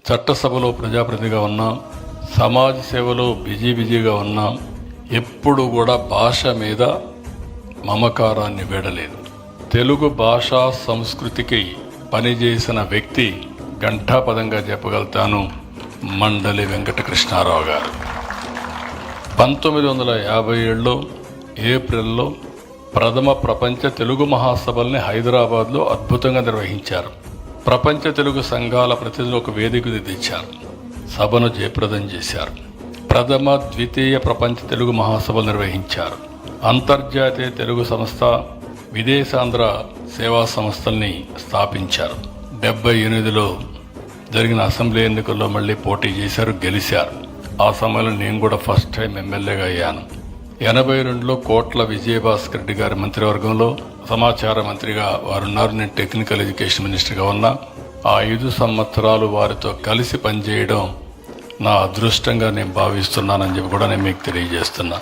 చట్టసభలో ప్రజాప్రతినిధిగా ఉన్నాం, సమాజ సేవలో బిజీగా ఉన్నాం. ఎప్పుడు కూడా భాష మీద మమకారాన్ని వీడలేదు. తెలుగు భాషా సంస్కృతికి పనిచేసిన వ్యక్తి ఘంటాపదంగా చెప్పగలుగుతాను, మండలి వెంకటకృష్ణారావు గారు. 1957లో ఏప్రిల్లో ప్రథమ ప్రపంచ తెలుగు మహాసభల్ని హైదరాబాద్లో అద్భుతంగా నిర్వహించారు. ప్రపంచ తెలుగు సంఘాల ప్రతినిధులు ఒక వేదిక తెచ్చారు, సభను జయప్రదం చేశారు. ప్రథమ ద్వితీయ ప్రపంచ తెలుగు మహాసభలు నిర్వహించారు. అంతర్జాతీయ తెలుగు సంస్థ, విదేశాంధ్ర సేవా సంస్థల్ని స్థాపించారు. 78లో జరిగిన అసెంబ్లీ ఎన్నికల్లో మళ్ళీ పోటీ చేశారు, గెలిచారు. ఆ సమయంలో నేను కూడా ఫస్ట్ టైం ఎమ్మెల్యేగా అయ్యాను. 82లో కోట్ల విజయభాస్కర్ రెడ్డి గారి మంత్రివర్గంలో సమాచార మంత్రిగా వారున్నారు. నేను టెక్నికల్ ఎడ్యుకేషన్ మినిస్టర్గా ఉన్నా. ఆ 5 సంవత్సరాలు వారితో కలిసి పనిచేయడం నా అదృష్టంగా నేను భావిస్తున్నానని చెప్పి కూడా నేను మీకు తెలియజేస్తున్నా.